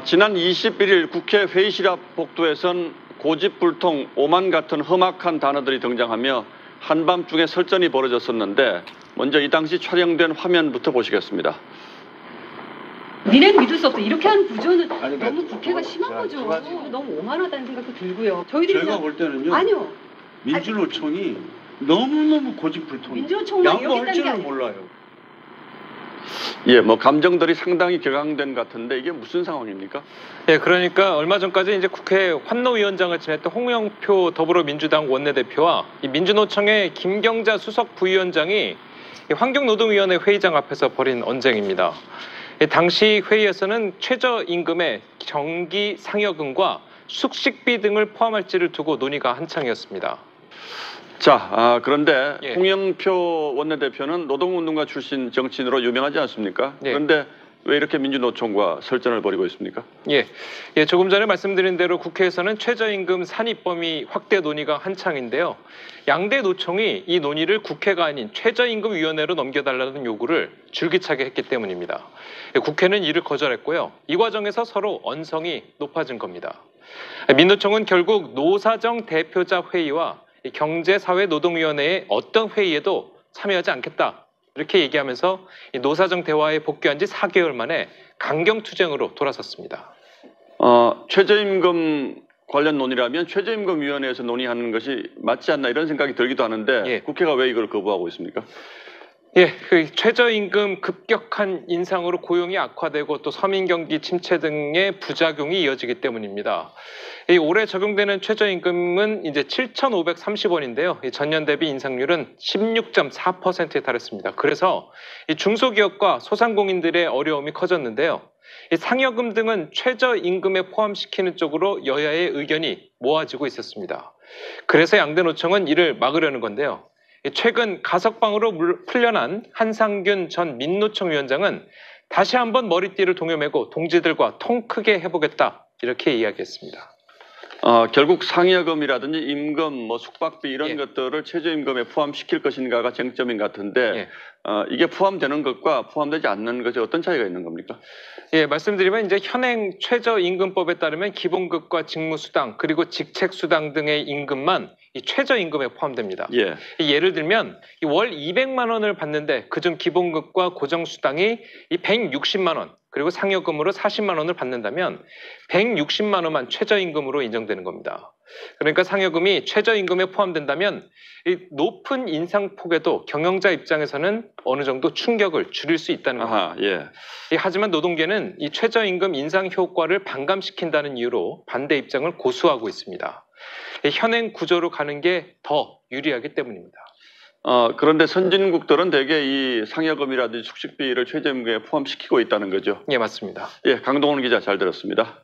지난 21일 국회 회의실 앞 복도에선 고집불통, 오만 같은 험악한 단어들이 등장하며 한밤중에 설전이 벌어졌었는데 먼저 이 당시 촬영된 화면부터 보시겠습니다. 니네는 믿을 수 없어. 이렇게 하는 구조는 아니, 너무 국회가 심한 거죠. 너무 오만하다는 생각도 들고요. 저희가 볼 때는요. 아니요. 민주노총이 너무너무 고집불통이에요. 민주노총만 양보할 이렇게 줄은 딴 게 몰라요. 예, 감정들이 상당히 격앙된 것 같은데 이게 무슨 상황입니까? 예, 그러니까 얼마 전까지 이제 국회 환노위원장을 지냈던 홍영표 더불어민주당 원내대표와 이 민주노총의 김경자 수석 부위원장이 환경노동위원회 회의장 앞에서 벌인 언쟁입니다. 당시 회의에서는 최저임금의 정기 상여금과 숙식비 등을 포함할지를 두고 논의가 한창이었습니다. 자, 그런데 예. 홍영표 원내대표는 노동운동가 출신 정치인으로 유명하지 않습니까? 예. 그런데 왜 이렇게 민주노총과 설전을 벌이고 있습니까? 예, 조금 전에 말씀드린 대로 국회에서는 최저임금 산입 범위 확대 논의가 한창인데요. 양대 노총이 이 논의를 국회가 아닌 최저임금위원회로 넘겨달라는 요구를 줄기차게 했기 때문입니다. 국회는 이를 거절했고요. 이 과정에서 서로 언성이 높아진 겁니다. 민노총은 결국 노사정 대표자 회의와 경제사회노동위원회의 어떤 회의에도 참여하지 않겠다. 이렇게 얘기하면서 노사정 대화에 복귀한 지 4개월 만에 강경투쟁으로 돌아섰습니다. 최저임금 관련 논의라면 최저임금위원회에서 논의하는 것이 맞지 않나 이런 생각이 들기도 하는데 예. 국회가 왜 이걸 거부하고 있습니까? 예, 최저임금 급격한 인상으로 고용이 악화되고 또 서민 경기 침체 등의 부작용이 이어지기 때문입니다. 올해 적용되는 최저임금은 이제 7,530원인데요. 전년 대비 인상률은 16.4%에 달했습니다. 그래서 중소기업과 소상공인들의 어려움이 커졌는데요. 상여금 등은 최저임금에 포함시키는 쪽으로 여야의 의견이 모아지고 있었습니다. 그래서 양대 노총은 이를 막으려는 건데요. 최근 가석방으로 풀려난 한상균 전 민노총 위원장은 다시 한번 머리띠를 동여매고 동지들과 통 크게 해보겠다 이렇게 이야기했습니다. 결국 상여금이라든지 임금, 숙박비 이런 예. 것들을 최저임금에 포함시킬 것인가가 쟁점인 것 같은데 예. 이게 포함되는 것과 포함되지 않는 것이 어떤 차이가 있는 겁니까? 예, 말씀드리면 이제 현행 최저임금법에 따르면 기본급과 직무수당 그리고 직책수당 등의 임금만 이 최저임금에 포함됩니다. 예. 예를 들면 월 200만 원을 받는데 그중 기본급과 고정수당이 이 160만 원 그리고 상여금으로 40만 원을 받는다면 160만 원만 최저임금으로 인정되는 겁니다. 그러니까 상여금이 최저임금에 포함된다면 이 높은 인상폭에도 경영자 입장에서는 어느 정도 충격을 줄일 수 있다는 겁니다. 예. 하지만 노동계는 이 최저임금 인상 효과를 반감시킨다는 이유로 반대 입장을 고수하고 있습니다. 현행 구조로 가는 게 더 유리하기 때문입니다. 그런데 선진국들은 대개 이 상여금이라든지 숙식비를 최저임금에 포함시키고 있다는 거죠. 예, 맞습니다. 예, 강동원 기자 잘 들었습니다.